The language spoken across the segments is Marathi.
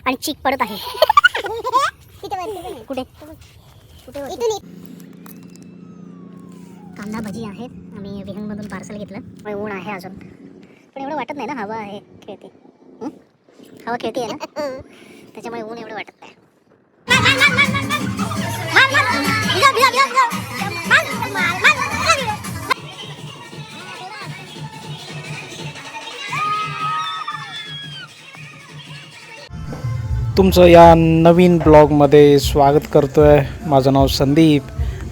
आणि चीक पडत आहे. कुठे कुठे कांदा भजी आहेत. आम्ही विहंगमधून पार्सल घेतलं. ऊन आहे अजून पण एवढं वाटत नाही ना. हवा आहे खेळते. हवा खेळते आहे ना त्याच्यामुळे ऊन एवढं वाटत नाही. तुमचं या नवीन ब्लॉगमध्ये स्वागत करतो आहे. माझं नाव संदीप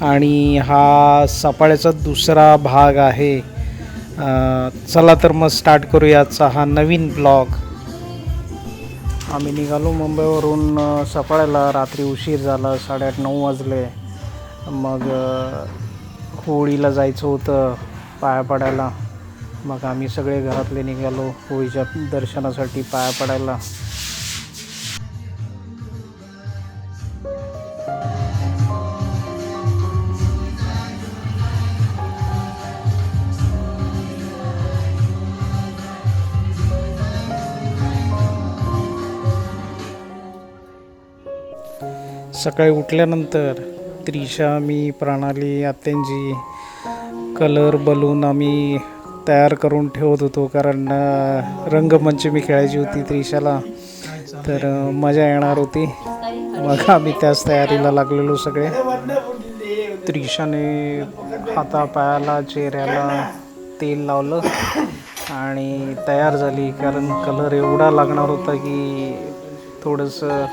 आणि हा सफाळ्याचा दुसरा भाग आहे. चला तर मग स्टार्ट करूया आजचा हा नवीन ब्लॉग. आम्ही निघालो मुंबईवरून सफाळ्याला. रात्री उशीर झाला, 8:30-9 वाजले. मग होळीला जायचं होतं पाया पडायला. मग आम्ही सगळे घरातले निघालो होळीच्या दर्शनासाठी पाया पडायला. सकाळी उठल्यानंतर त्रिशा, मी, प्रणाली, आत्यांजी कलर बलून आम्ही तयार करून ठेवत होतो. कारण रंगपंचमी खेळायची होती त्रिशाला, तर मजा येणार होती. मग आम्ही त्याच तयारीला लागलेलो सगळे. त्रिशाने हातापायाला चेहऱ्याला तेल लावलं आणि तयार झाली. कारण कलर एवढा लागणार होता की थोडंसं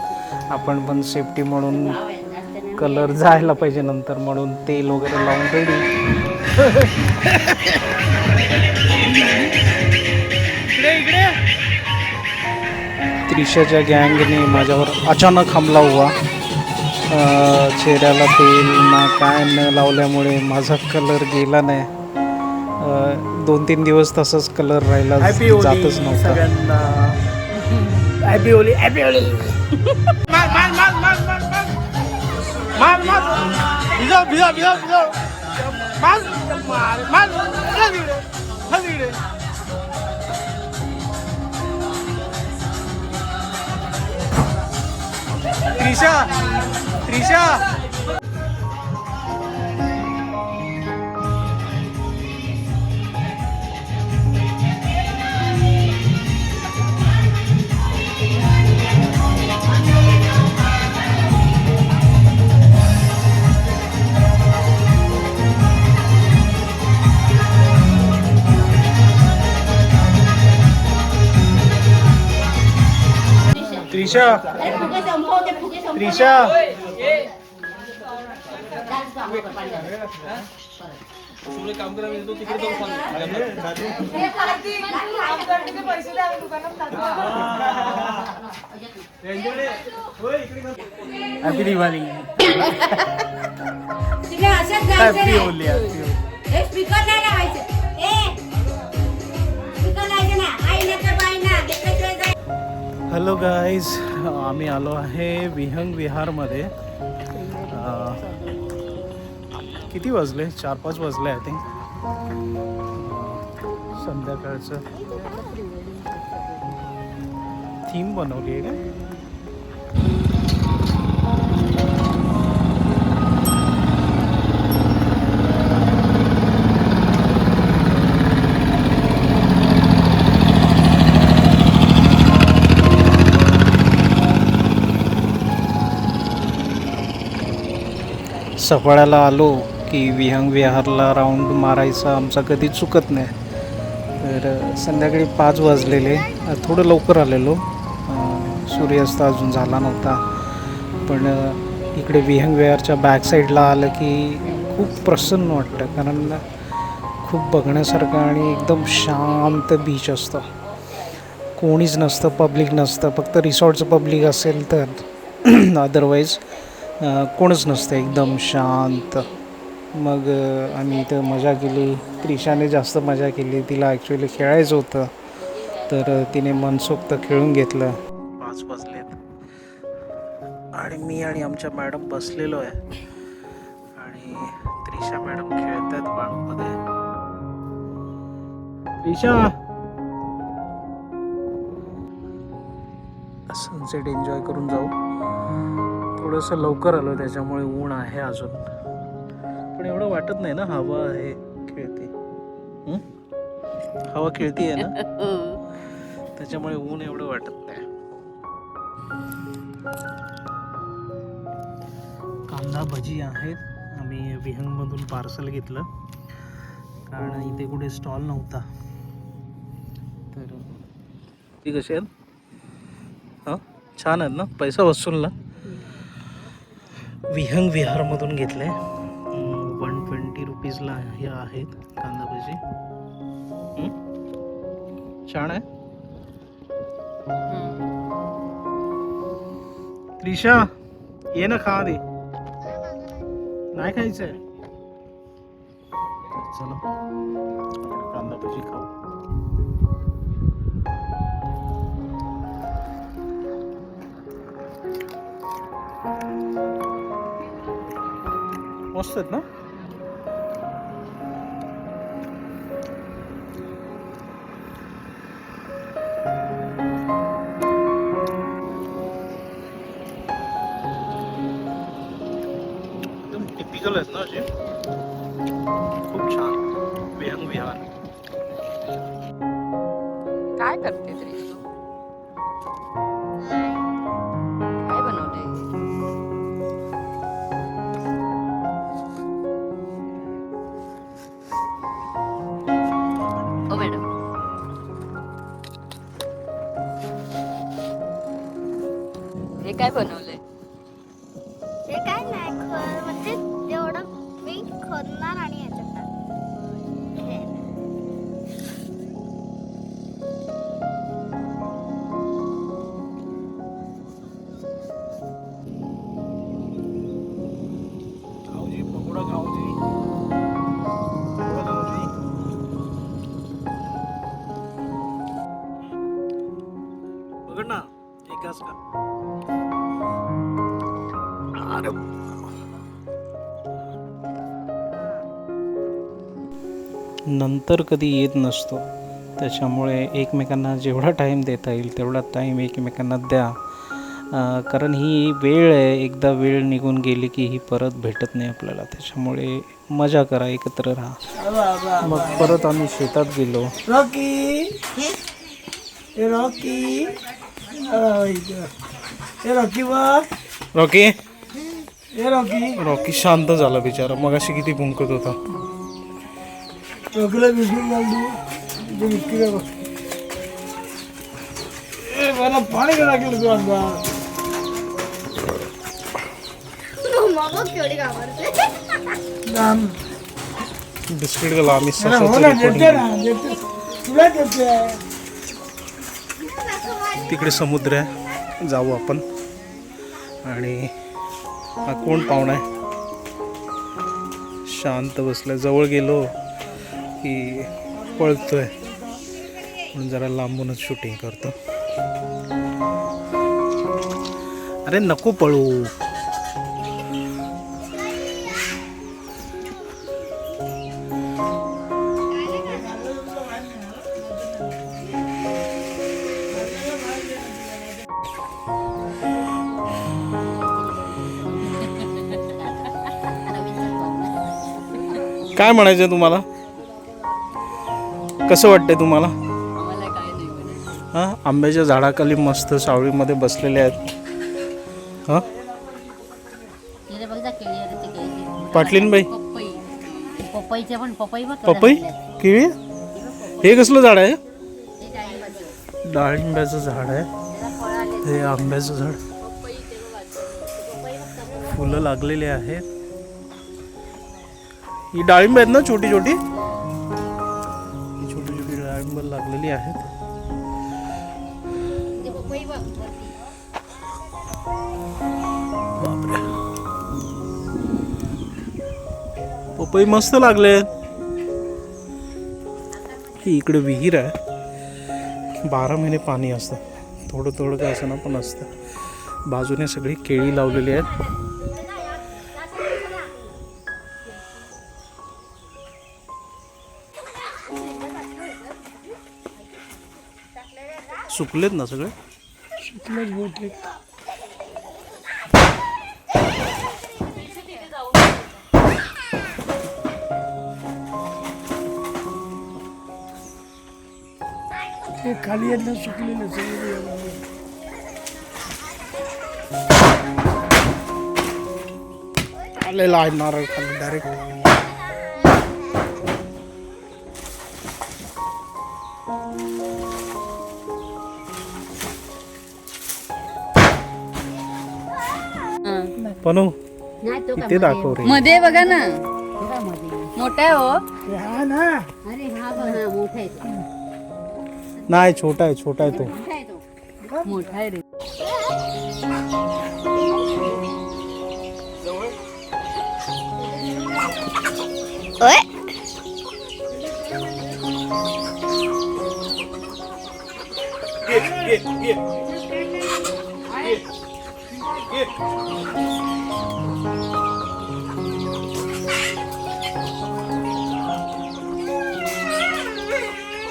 आपण पण सेफ्टी म्हणून कलर जायला पाहिजे नंतर, म्हणून तेल वगैरे लावून रेडी. त्रिशाच्या गँगने माझ्यावर अचानक हमला हुआ. चेहऱ्याला तेल ना काय न लावल्यामुळे माझा कलर गेला नाही. 2-3 दिवस तसंच कलर राहिला, जातच नव्हता. Happy Holy, happy Holy. Trisha, Trisha. Trisha, Trisha. Happy Diwali. Happy Holy. Hello guys, आम्ही आलो आहे विहंग विहारमध्ये. किती वाजले? 4-5 वाजले आय थिंक. संध्याकाळचं थीम बनवली आहे का? सफाळ्याला आलो की विहंग विहारला राऊंड मारायचा आमचा कधी चुकत नाही. तर संध्याकाळी 5 वाजलेले. थोडं लवकर आलेलो, सूर्यास्त अजून झाला नव्हता. पण इकडे विहंग विहारच्या बॅक साईडला आलं की खूप प्रसन्न वाटतं. कारण खूप बघण्यासारखं आणि एकदम शांत बीच असतं. कोणीच नसतं, पब्लिक नसतं. फक्त रिसॉर्टचं पब्लिक असेल तर, अदरवाईज कोणच नसतं, एकदम शांत. मग आम्ही इथं मजा केली. त्रिशाने जास्त मजा केली. तिला ॲक्च्युली खेळायचं होतं, तर तिने मनसोक्त खेळून घेतलं. 5 वाजलेत आणि मी आणि आमच्या मॅडम बसलेलो आहे आणि त्रिशा मॅडम खेळत आहेत बाळूमध्ये. त्रिशा, सनसेट एन्जॉय करून जाऊ. थोडंसं लवकर आलो त्याच्यामुळे ऊन आहे अजून, पण एवढं वाटत नाही ना. हवा आहे, खेळते. हवा खेळती आहे ना, त्याच्यामुळे ऊन एवढं वाटत नाही. कांदा भजी आहेत. आम्ही विहंगमधून पार्सल घेतलं कारण इथे कुठे स्टॉल नव्हता. तर ती कशी आहेत? हां, छान आहेत ना, पैसा वसूल ना. विहंग विहारमधून घेतले. 120 रुपीजला हे आहेत कांदा भजी. छान आहे. त्रिशा ये ना, खा दे. नाही खायचंय? चलो कांदा भजी खाऊ. मस्त आहेत ना. एकदम टिपिकल आहेत ना असे. खूप छान. विहंग विहार. काय करते तरी तू? काय बनवलंय? ओ मॅडम, हे काय बनवलंय? हे काय नाही म्हणजे जेवढं मी खोदणार आणि याच्यात हे. खाऊजी पकोडा, खाऊजी पकोडा, खाऊजी. बघ ना, एक घास का. अरे नंतर कधी येत नसतो, त्याच्यामुळे एकमेकांना जेवढा टाईम देता येईल तेवढा टाईम एकमेकांना द्या. कारण ही वेळ आहे, एकदा वेळ निघून गेली की ही परत भेटत नाही आपल्याला. त्याच्यामुळे मजा करा, एकत्र राहा. मग परत आम्ही शेतात गेलो. रॉकी, ए रॉकी, ए रॉकी बघ, रॉकी, ए रॉकी. रॉकी शांत झाला बिचारा, मगाशी किती भुंकत होता. रॉकीला बिस्किट घाल तू. ते बिस्किट आहे बघ. ए मला पाणी का लागलं तू अंगात? मग केवढी घाबरते. जाम. बिस्किट गेला आम्ही हो ना, देते ना, देते. तुला देते. तिकडे समुद्र आहे, जाऊ आपण. आणि हा कोण पाहुणा आहे, शांत बसलाय. जवळ गेलो की पळतोय, म्हणून जरा लांबूनच शूटिंग करतो. अरे नको पळू. काय म्हणायचं तुम्हाला? कसं वाटतंय तुम्हाला? आम्हाला काय नाही म्हणायचं. हां, आंब्याच्या झाडाखाली मस्त सावळीमध्ये बसलेले आहेत. हां तिथे बघ जा केळी आहे तिथे केळी. पाटलीनबाई, पपई. पपईचे पण पपई बघ. पपई, केळी. हे कसलं झाड आहे? ते डाळिंबाचे. डाळिंब्याचं झाड आहे. त्याला फळं आले. हे आंब्याचं झाड. फुलं लागलेली आहेत. ही डाळिंब आहेत ना, छोटी छोटी. ही छोटी छोटी डाळिंब लागलेली आहेत. ते पपई बघ वरती. बापरे, पपई मस्त लागले. ही इकडे विहीर आहे, 12 महिने पाणी असतं. थोडं थोडं काय असं ना पण असतं. बाजूने सगळी केळी लावलेली आहेत. सुकलेत ना सगळे. शिकलेच बहुतेक. ते खाली येतलं सुकलेलं सगळं. आलेला आहे नारळ खाली डायरेक्ट. पनू इथे दाखव रे. मध्ये बघा ना मोठा आहे हो. ते हा ना नाही छोटा आहे छोटा आहे तो. मोठा आहे रे. ओय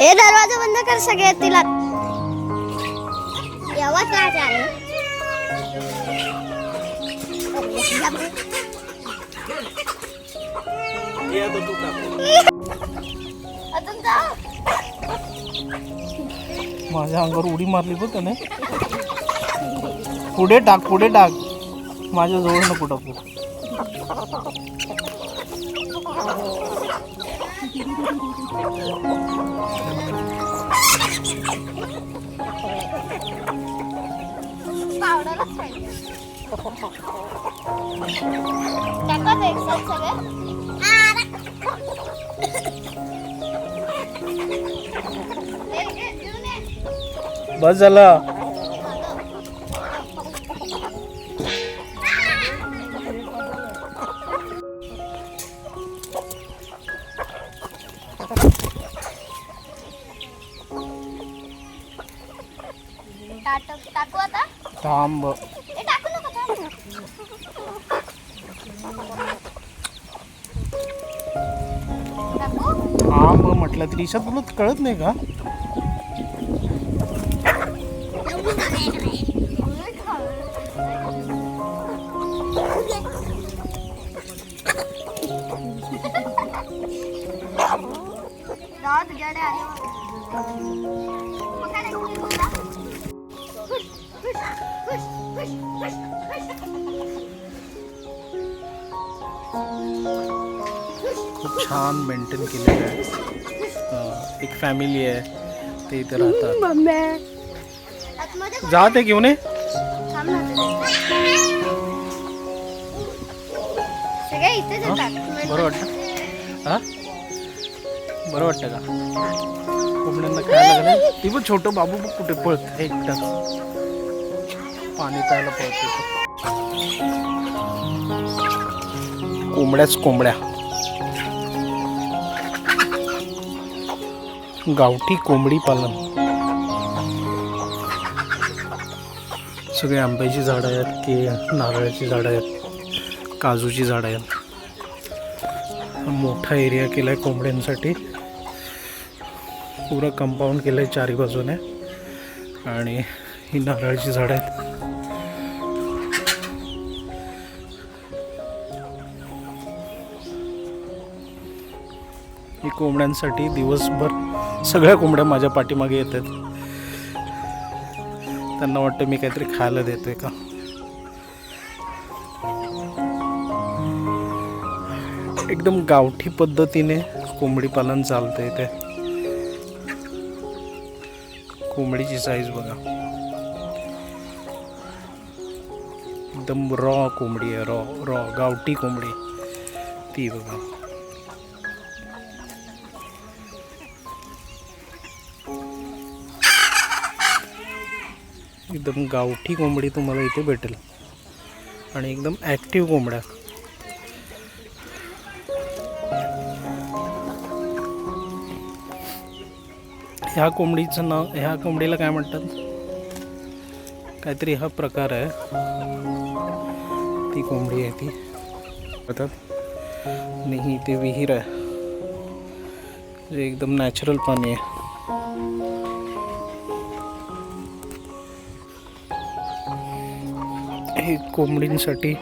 हे दरवाजा बंद कर सगळे तिला एवढा काय झालं अजून जा माझ्या अंगावर उडी मारली बघ त्याने. पुढे टाक पुढे टाक. माझ्या जवळ नको टाकू. पावडरच पाहिजे टाकत एक साथ सगळे बस झाला. टाकू आता थांब. हे टाकू नको टाकू थांब म्हटलं तरी ईशा तुला कळत नाही का? खूप छान मेंटेन केलेलं आहे. एक फॅमिली आहे ते इथे राहतात. जा ते घेऊन ये. सगळे इथेच येतात बरं वाटतं हा बरं वाटतं का? कोंबड्यांना खायला लागलं. ती पण छोटं बाबू बघ कुठे पळत एकटाच पाणी प्यायला पळतो. कोंबड्याच कोंबड्या. गावठी कोंबडी पालन. सगळे आंब्याची झाडं आहेत की नारळाची झाडं आहेत, काजूची झाडं आहेत. मोठा एरिया केलाय कोंबड्यांसाठी. पुरं कंपाऊंड केलंय चारी बाजूने आणि ही नारळाची झाडं आहेत. ही कोंबड्यांसाठी दिवसभर सगळ्या कोंबड्या माझ्या पाठीमागे येतात. त्यांना वाटतं मी काहीतरी खायला देतोय का. एकदम गावठी पद्धतीने कोंबडी पालन चालतंय इथे. कोंबडीची साईज बघा, एकदम रॉ कोंबडी आहे. रॉ गावठी कोंबडी ती बघा. एकदम गावठी कोंबडी तुम्हाला इथे भेटेल आणि एकदम ॲक्टिव्ह कोंबड्या. ह्या कोंबडीचं नाव, ह्या कोंबडीला काय म्हणतात काहीतरी हा प्रकार आहे. ती कोंबडी आहे ती म्हणतात. आणि ही ते विहीर आहे जे एकदम नॅचरल पाणी आहे. हे कोंबडींसाठी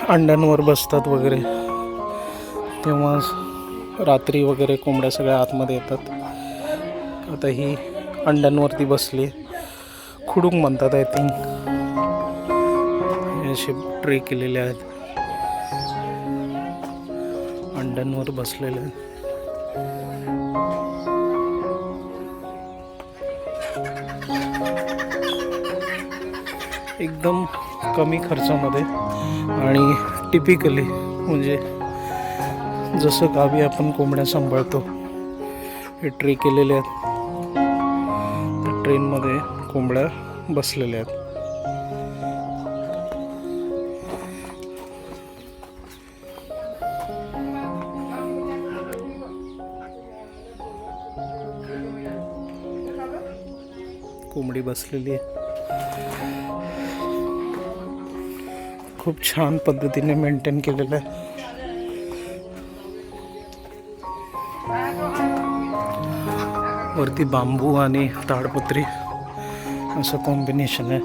अंड्यांवर बसतात वगैरे, तेव्हा रात्री वगैरे कोंबड्या सगळ्या आतमध्ये येतात. आता ही अंड्यांवरती बसली, खुडूक म्हणतात आय थिंक. असे ट्रे केलेले आहेत, अंड्यांवर बसलेले आहेत. एकदम कमी खर्चामध्ये आणि टिपिकली म्हणजे जसं गावी आपण कोंबड्या सांभाळतो, हे ट्रे केलेले आहेत. त्या ट्रेनमध्ये कोंबड्या बसलेल्या आहेत. कोंबडी बसलेली आहे. खूप छान पद्धतीने मेंटेन केलेलं आहे. वरती बांबू आणि ताडपत्री असं कॉम्बिनेशन आहे.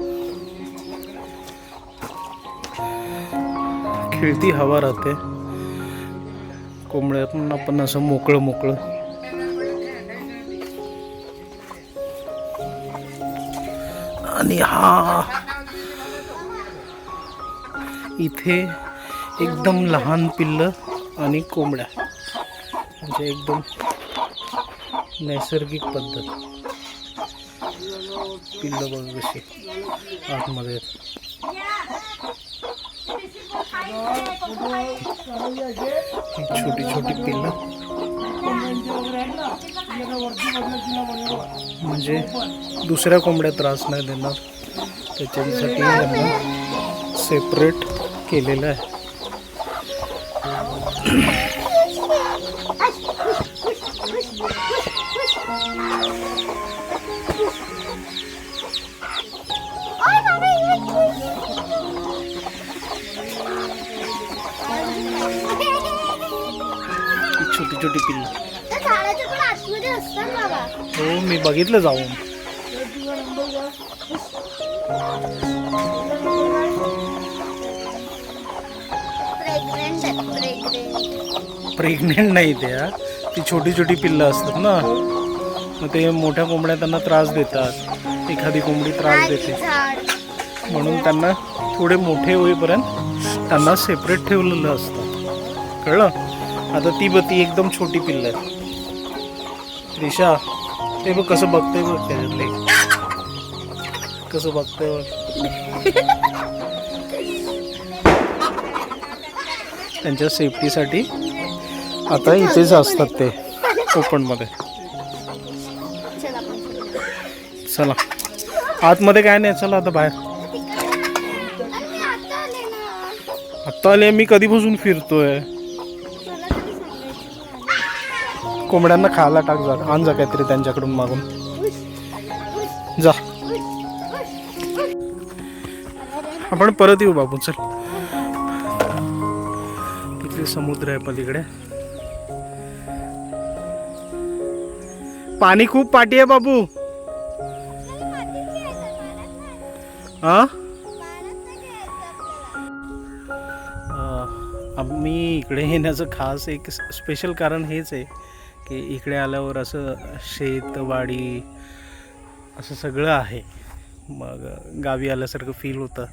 खेळती हवा राहते कोंबड्यांना पण असं मोकळं मोकळं. आणि हा इथे एकदम लहान पिल्लं आणि कोंबड्या, म्हणजे एकदम नैसर्गिक पद्धत. पिल्लं बघ कशी आतमध्ये. छोटी छोटी पिल्लं, म्हणजे दुसऱ्या कोंबड्या त्रास नाही देणार त्याच्यासाठी यांना सेपरेट केलेलं आहे. छोटी छोटी पिल्लं. हो, मी बघितलं जाऊन. प्रेग्नेंट नाही त्या, ती छोटी छोटी पिल्लं असतात ना, मग ते मोठ्या कोंबड्या त्यांना त्रास देतात. एखादी कोंबडी त्रास देते म्हणून त्यांना थोडे मोठे होईपर्यंत त्यांना सेपरेट ठेवलेलं असतं, कळलं. आता ती एकदम छोटी पिल्लं आहे. त्रिशा, ते बघ कसं बघतंय बघ, त्याच्यातले कसं बघतंय बघ. त्यांच्या सेफ्टीसाठी आता इथेच असतात ते ओपनमध्ये. चला आतमध्ये काय नाही, चला आता बाहेर. आता आले, मी कधीपासून फिरतोय. कोंबड्यांना खायला टाक, जा आण जा काहीतरी त्यांच्याकडून मागून जा. आपण परत येऊ बाबू, चल. तिकडे समुद्र आहे पलीकडे. पाणी खूप पाटी आहे बाबू. हा, आम्ही इकडे येण्याचं खास एक स्पेशल कारण हेच आहे की इकडे आल्यावर असं शेतवाडी असं सगळं आहे. मग गावी आल्यासारखं फील होतं.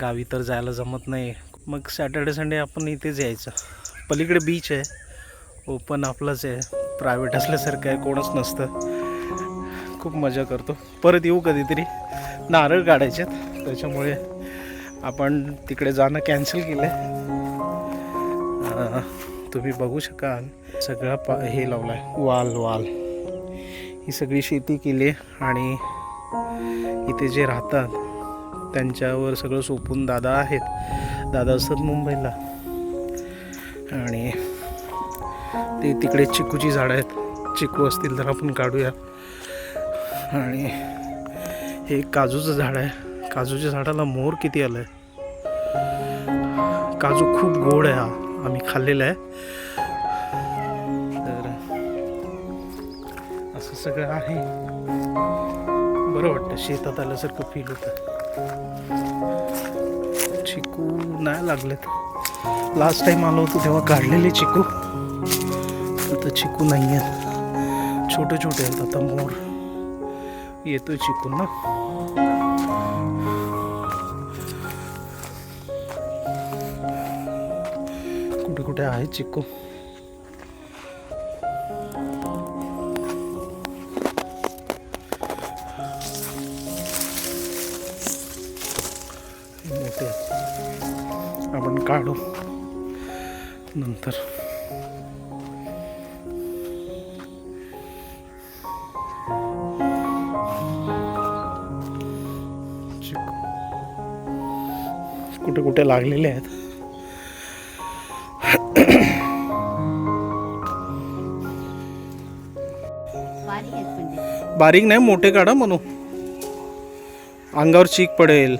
गावी तर जायला जमत नाही. मग सॅटर्डे संडे आपण इथेच यायचं. पलीकडे बीच आहे, ओपन आपलंच आहे, प्रायव्हेट असल्यासारखं आहे, कोणच नसतं. खूप मजा करतो. परत येऊ कधीतरी. नारळ काढायचे त्याच्यामुळे आपण तिकडे जाणं कॅन्सल केलं आहे. तुम्ही बघू शकाल सगळा हे लावला आहे, वाल. ही सगळी शेती केली आणि इथे जे राहतात त्यांच्यावर सगळं सोपून दादा आहेत. दादा असतात मुंबईला आणि ते तिकडे चिकूची झाडं आहेत. चिकू असतील तर आपण काढूया. आणि हे काजूचं झाड आहे. काजूच्या झाडाला मोर किती आलं आहे. काजू खूप गोड आहे. हा आम्ही खाल्लेला आहे. तर असं सगळं आहे. बरं वाटतं, शेतात आल्यासारखं फील होतं. चिकू नाही लागलेत. लास्ट टाइम आलो होतो तेव्हा काढलेले चिकू, आता चिकू नाही आहेत, छोटे छोटे आहेत. आता मोर येतोय चिकू ना. कुठे कुठे आहे चिकू. मोठे आहेत, आपण काढू नंतर. चिकू कुठे कुठे लागलेले आहेत. बारीक आहेत पण ते. बारीक नाही, मोठे काढा म्हणू, अंगावर चीक पडेल. इकडे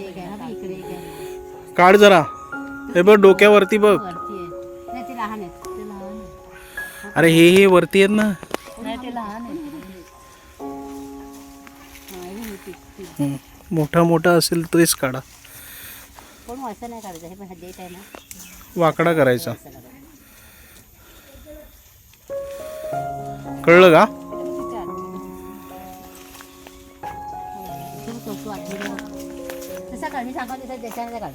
एक आहे, हा बघ, इकडे एक आहे. काढ जरा. हे बघ डोक्यावरती बघ. वरती आहे. नाही ते लहान आहेत, ते लहान आहे. अरे हे वरती आहेत ना. नाही ते लहान आहे. मोठा मोठा असेल तोच काढा. पण असं नाही काढायचं, हे पण हा देठ आहे ना, वाकडा करायचा. असं काढायचं. कळलं का? तू आतमध्ये बघ. तसा काढ, मी सांगा तसं त्याच्याने काढ,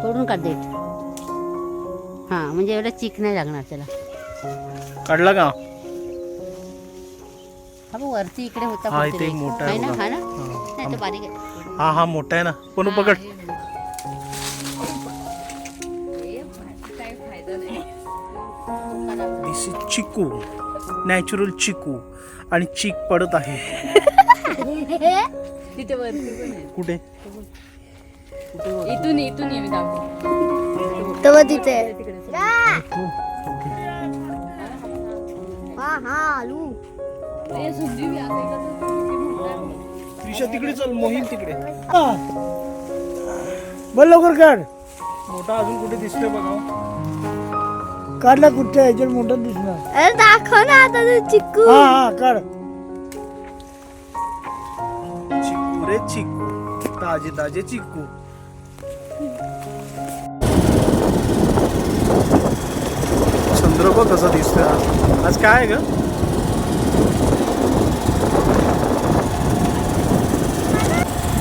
तोडून काढ देठ. हां, म्हणजे एवढा चीक नाही लागणार त्याला. काढला का? हा बघ वरती इकडे होता हा, कोणतरी इथे एक. मोठा आहे आहे ना, बघा. हा ना, नाही तो बारीक आहे. हा हा मोठा आहे ना. पण पकड. दिस इज चिकू, नॅचरल चिकू. आणि चीक पडत आहे. तिथे वरती पण आहे. कुठे? इथून इथून ये मी दाखवते. तो तिथे त्रिशा तिकडे चल, मोहीम तिकडे. बोल लवकर काढ. मोठा अजून कुठे दिसतोय बघा. काढला कुठच्या ह्याच्यात मोठा दिसणार. अरे दाखव ना आता ते चिक्कू. हा हा काढ. चिकू रे चिकू, ताजे ताजे चिकू. चंद्र बघ कसा दिसतोय आज. आज काय आहे ग?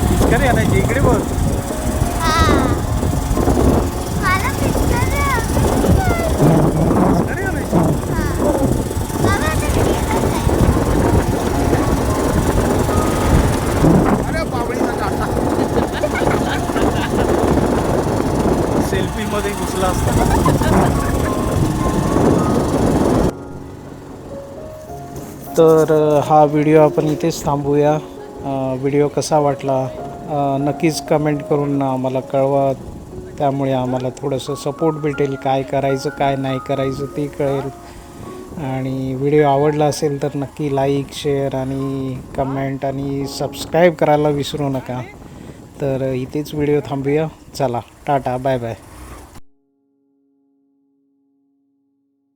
पिचकारी आणायची. इकडे बघ. पिचकारी आणायची. अरे बाबळीचा काटा. सेल्फी मध्ये घुसला असता. तर हा व्हिडिओ आपण इथेच थांबूया. व्हिडिओ कसा वाटला नक्कीच कमेंट करून आम्हाला कळवा. त्यामुळे आम्हाला थोडंसं सपोर्ट भेटेल. काय करायचं काय नाही करायचं ते कळेल. आणि व्हिडिओ आवडला असेल तर नक्की लाईक शेअर आणि कमेंट आणि सबस्क्राईब करायला विसरू नका. तर इथेच व्हिडिओ थांबूया. चला टाटा बाय बाय.